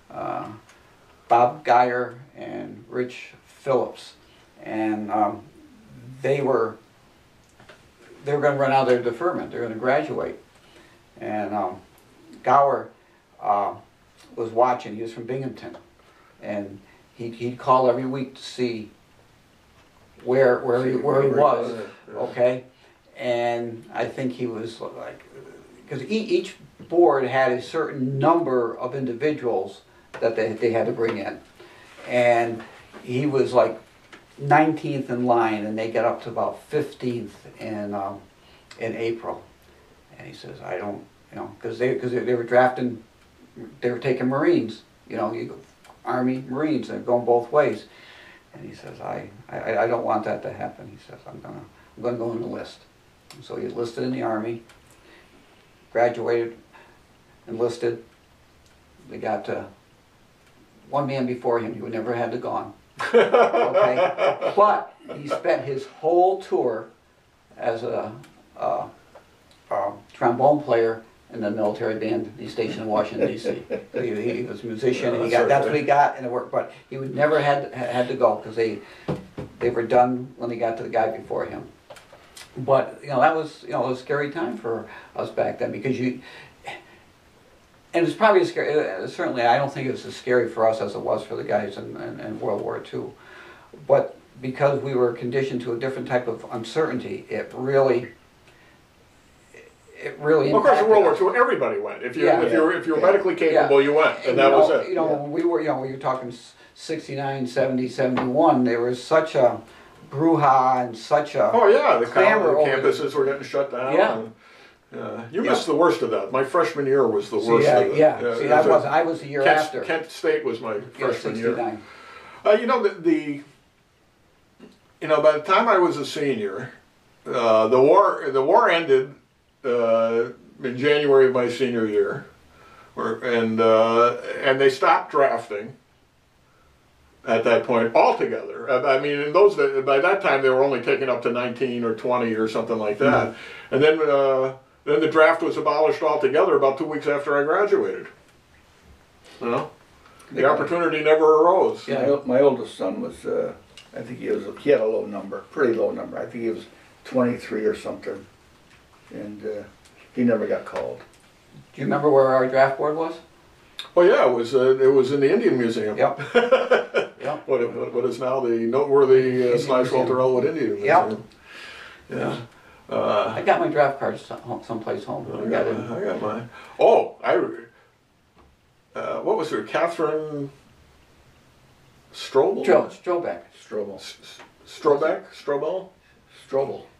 Bob Geyer and Rich Phillips, and they were going to run out of their deferment. They're going to graduate, and Gower was watching. He was from Binghamton, and he'd call every week to see where he was. Okay, and I think he was like, because each board had a certain number of individuals that they had to bring in, and he was like 19th in line, and they got up to about 15th in April, and he says, I don't, because they were drafting. They were taking Marines, you go Army, Marines, they're going both ways. And he says, I don't want that to happen. He says, I'm gonna go enlist. And so he enlisted in the Army, graduated, enlisted. They got one man before him, he would never had to gone. Okay? But he spent his whole tour as a trombone player in the military band. He's stationed in Washington, D.C. He was a musician, and that's what he got in the work. But he would never had to go because they were done when they got to the guy before him. But that was a scary time for us back then, because and it was probably scary. Certainly, I don't think it was as scary for us as it was for the guys in World War II. But because we were conditioned to a different type of uncertainty, it really Well, of course, in World War II, everybody went. If you were medically capable, you went, and that was it. When we were talking 69, 70, 71, there was such a brouhaha and such a the clamor campuses were getting shut down. Yeah. You missed the worst of that. My freshman year was the worst of it. See, I was the year after. Kent State was my freshman year. 69. By the time I was a senior, the war ended in January of my senior year, and they stopped drafting at that point altogether. I mean, by that time they were only taking up to 19 or 20 or something like that. And then the draft was abolished altogether about 2 weeks after I graduated. The opportunity never arose. Yeah, my oldest son was, I think he had a low number, pretty low number. I think he was 23 or something. And he never got called. Do you remember where our draft board was? Oh yeah, it was in the Indian Museum. Yep. Yep. What is now the noteworthy / Walter Elwood Indian Museum. Yep. Yeah. I got my draft cards someplace home. I got mine. Oh, what was her? Catherine Strobel? Strobeck. Strobel?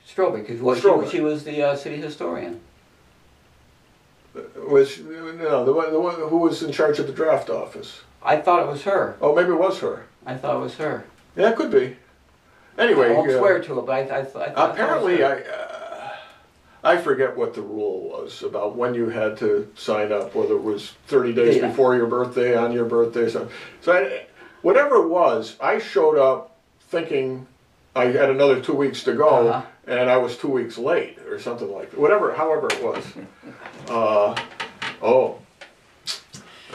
Strobeck, because she was the city historian. Was the one who was in charge of the draft office? I thought it was her. Oh, maybe it was her. I thought it was her. Yeah, it could be. Anyway, I won't swear to it, but I apparently I forget what the rule was about when you had to sign up. Whether it was 30 days before your birthday, on your birthday, so whatever it was, I showed up thinking I had another 2 weeks to go, and I was 2 weeks late or something like that. However it was.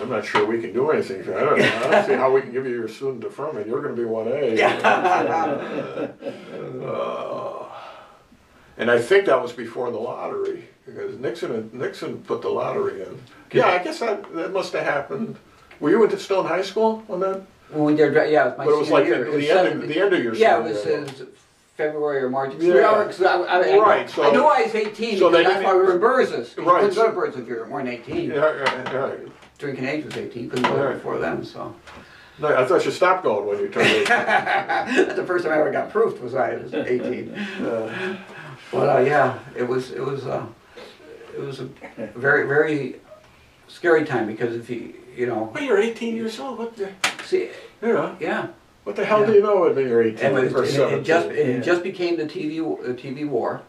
I'm not sure we can do anything. I don't know. I don't see how we can give you your student deferment. You're going to be 1A. And I think that was before the lottery, because Nixon put the lottery in. Yeah, I guess that must have happened. Were you still in high school when that? When we did, yeah, it was my But it was senior like year. the end of your Yeah, senior it year. was February or March. Yeah. Right, so- I knew I was 18 so because they that's didn't- why we were in Burzes. You Right, couldn't go so- to Burzes if you were more than 18. Yeah, right. Drinking age was 18, couldn't go Right. before then, so. No, I thought you stopped going when you turned 18. That's the first time I ever got proofed was I was 18. But yeah, it was a very, very scary time because if you know, Well, you're 18 years old. What the? see, You know, yeah. what the hell do you know when you're 18 And or 17? it just became the TV war.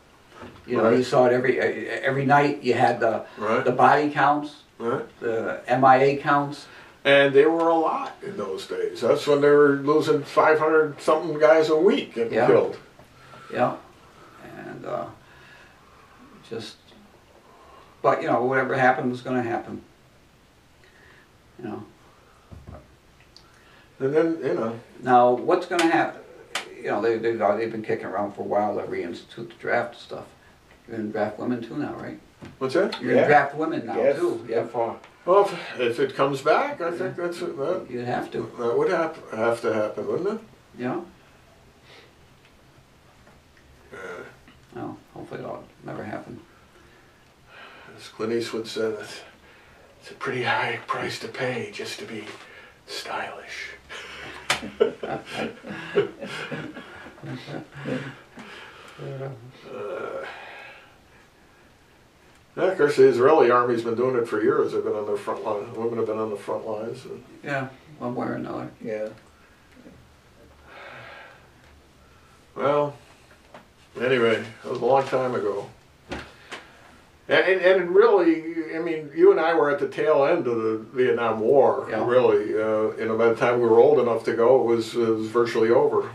You know, Right. you saw it every night. You had the Right. body counts, Right. the MIA counts. And they were a lot in those days. That's when they were losing 500 something guys a week getting Yeah. killed. Yeah, and just, but you know, whatever happened was going to happen. You know. And then, Now, what's going to happen? You know, they've been kicking around for a while to reinstitute the draft stuff. You're going to draft women too now, right? what's that? You're going to draft women now Yes. too. Yeah. Well, if it comes back, I think You'd have to. that would have to happen, wouldn't it? Yeah. No, hopefully it'll never happen. As Clint Eastwood said, it's a pretty high price to pay just to be stylish. Yeah, of course, the Israeli army's been doing it for years. They've been on their front line. Women have been on the front lines. Yeah, one way or another. Yeah. Well, anyway, that was a long time ago. And really, I mean, you and I were at the tail end of the Vietnam War, Yeah. really. By the time we were old enough to go, it was virtually over.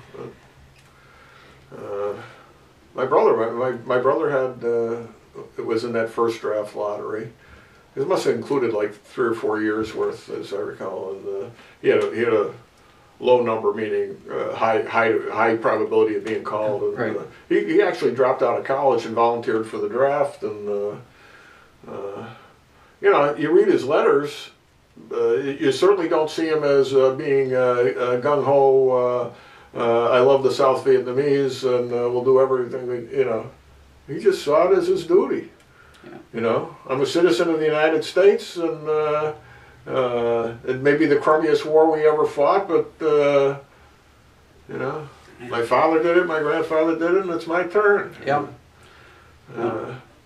My brother had, it was in that first draft lottery. It must have included like 3 or 4 years worth, as I recall. And he had a low number, meaning high probability of being called. And, Right. He actually dropped out of college and volunteered for the draft. And you read his letters. You certainly don't see him as being gung ho. I love the South Vietnamese, and we'll do everything. He just saw it as his duty. Yeah. I'm a citizen of the United States, and it may be the crummiest war we ever fought, but my father did it, my grandfather did it, and it's my turn. Yeah.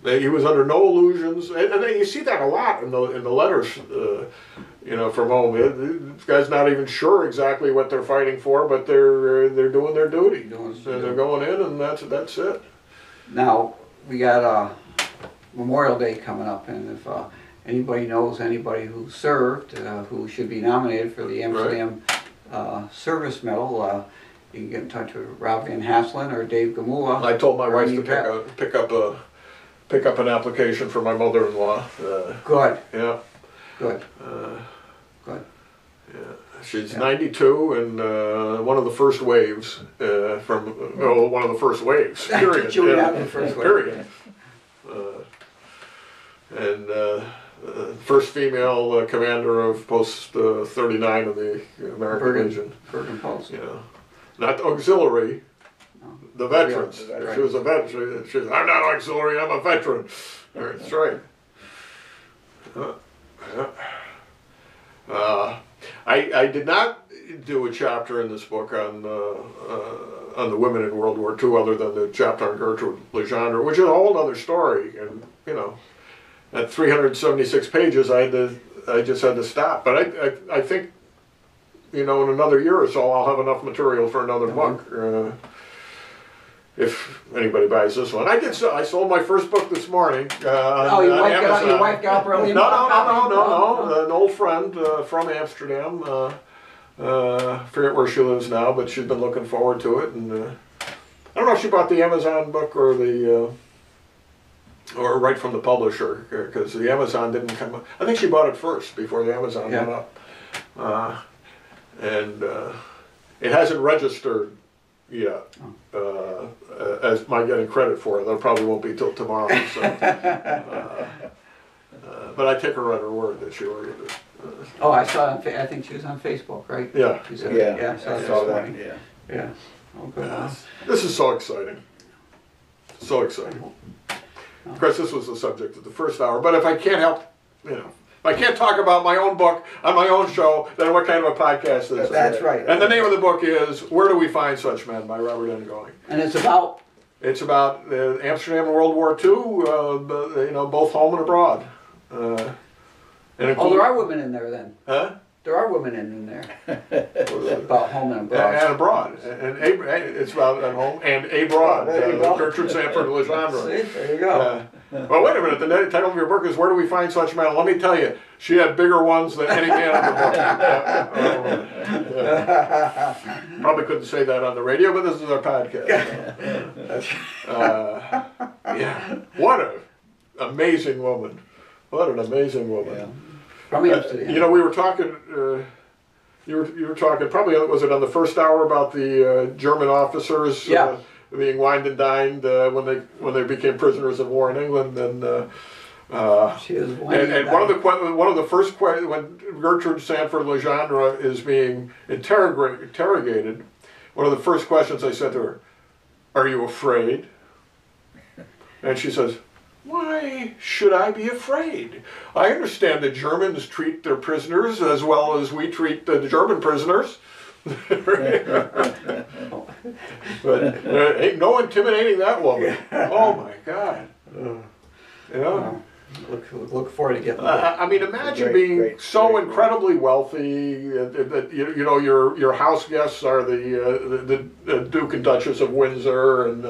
He was under no illusions, and then you see that a lot in the letters, from home. This guy's not even sure exactly what they're fighting for, but they're doing their duty, and they're going in, and that's it. Now, we got Memorial Day coming up, and if anybody knows anybody who served, who should be nominated for the Amsterdam Service Medal, you can get in touch with Rob Van Hasselen or Dave Gamula. I told my wife to pick up an application for my mother-in-law. Good. Yeah. Good. Good. Yeah. She's 92 and one of the first waves one of the first waves. Period. The first wave. Period. First female commander of Post 39 of the American Legion. Bergen Post. Not the auxiliary, No. the veterans. Yeah, right. She was a veteran. She said, I'm not auxiliary, I'm a veteran. That's right. I did not do a chapter in this book on the women in World War II, other than the chapter on Gertrude Legendre, which is a whole other story. And at 376 pages, I just had to stop. But I think in another year or so, I'll have enough material for another book. If anybody buys this one, I sold my first book this morning. Your wife got up early. No. An old friend from Amsterdam. Forget where she lives now, but she's been looking forward to it. And I don't know if she bought the Amazon book or the or right from the publisher, because the Amazon didn't come up. I think she bought it first before the Amazon went up. And it hasn't registered yet as my getting credit for it. That probably won't be till tomorrow. So. But I take her on her word that she ordered it. Oh, I saw. I think she was on Facebook, right? Yeah. She said, Yeah, I I saw that, morning. yeah. Yeah. Oh, good. This is so exciting. So exciting. Of course, this was the subject of the first hour, but if I can't help, if I can't talk about my own book on my own show, then what kind of a podcast is it? That's right. And the name of the book is Where Do We Find Such Men by Robert N. Going. And it's about? It's about Amsterdam and World War II, both home and abroad. There are women in there then. Huh? There are women in there. About home and abroad. And abroad. And it's about at home and abroad. Gertrude Sanford Legendre. See, there you go. Well, wait a minute. The title of your book is Where Do We Find Such Men? Let me tell you, she had bigger ones than any man in the book. Probably couldn't say that on the radio, but this is our podcast. Yeah. What an amazing woman. What an amazing woman. Yeah. From Amsterdam. We were talking. You were talking. Probably was it on the first hour about the German officers being wined and dined when they became prisoners of war in England, and she was and one of the first questions when Gertrude Sanford Legendre is being interrogated, one of the first questions I said to her, "Are you afraid?" And she says, "Why should I be afraid? I understand the Germans treat their prisoners as well as we treat the German prisoners." But ain't no intimidating that woman. Oh my God. Look forward to getting I mean, imagine being so incredibly wealthy that your house guests are the Duke and Duchess of Windsor, and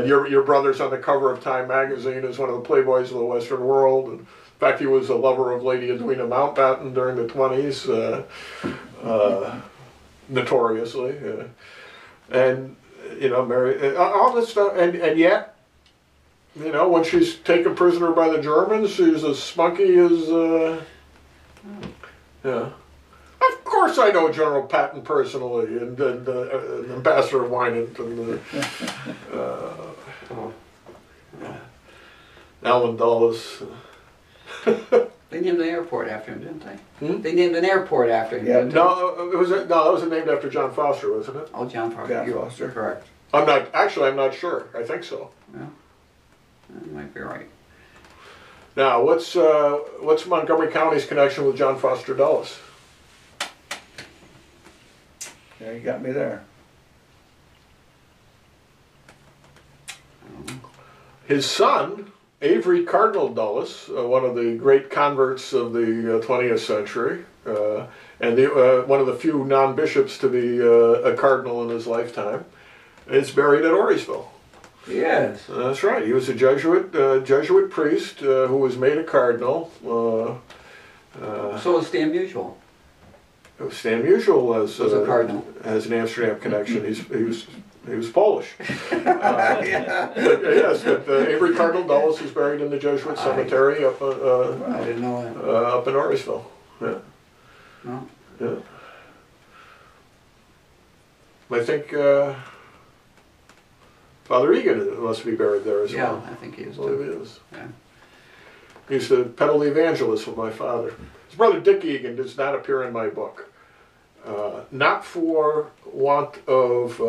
your brother's on the cover of Time magazine as one of the playboys of the Western world. And in fact, he was a lover of Lady Edwina Mountbatten during the 20s, notoriously. And Mary, all this stuff, and yet, when she's taken prisoner by the Germans, she's as spunky as, yeah. Of course I know General Patton personally, and Ambassador Winant, and Allen Dulles. They named an airport after him, didn't they? They named an airport after him, didn't they? No, that was named after John Foster, wasn't it? Oh, John Foster. You're correct. I'm not sure. I think so. Yeah, that might be right. Now, what's Montgomery County's connection with John Foster Dulles? Yeah, you got me there. His son, Avery Cardinal Dulles, one of the great converts of the 20th century, and one of the few non-bishops to be a cardinal in his lifetime, is buried at Orisville. Yes. That's right. He was a Jesuit priest who was made a cardinal. So was Stan Musial. Stan Musial was a cardinal. Has an Amsterdam connection. He was Polish. Yes, but Avery Cardinal Dulles is buried in the Jesuit cemetery up. I didn't know that. Up in Orisville. Yeah. No. Yeah. I think Father Egan must be buried there as well. Yeah, I think he is Well, too. he is. Yeah. He used to peddle the evangelist with my father. His brother Dick Egan does not appear in my book. Not for want of,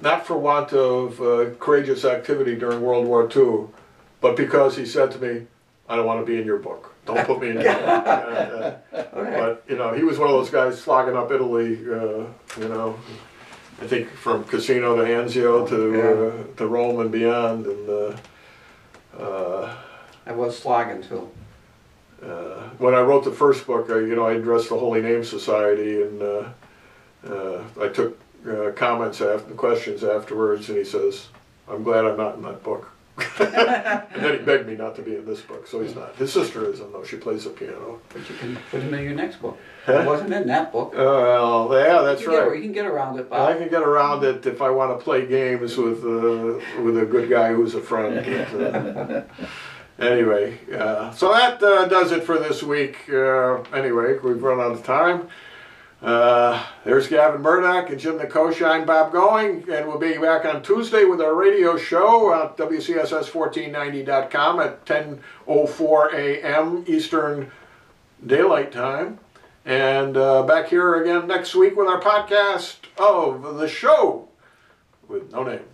not for want of courageous activity during World War II, but because he said to me, "I don't want to be in your book. Don't put me in your book." But he was one of those guys slogging up Italy. I think from Cassino to Anzio to Rome and beyond, and I was slogging too. when I wrote the first book, I addressed the Holy Name Society, and I took comments and questions afterwards, and he says, "I'm glad I'm not in that book." And then he begged me not to be in this book, so he's not. His sister is, though. She plays the piano. But you can put him in your next book. It wasn't in that book. Well, yeah, that's right. You can get around it, I Bob. can get around it if I want to play games with a good guy who's a friend. Anyway, so that does it for this week. Anyway, we've run out of time. There's Gavin Murdoch and Jim Nicosia. I'm Bob Going, and we'll be back on Tuesday with our radio show at WCSS1490.com at 10:04 a.m. Eastern Daylight Time. And back here again next week with our podcast of The Show with No Name.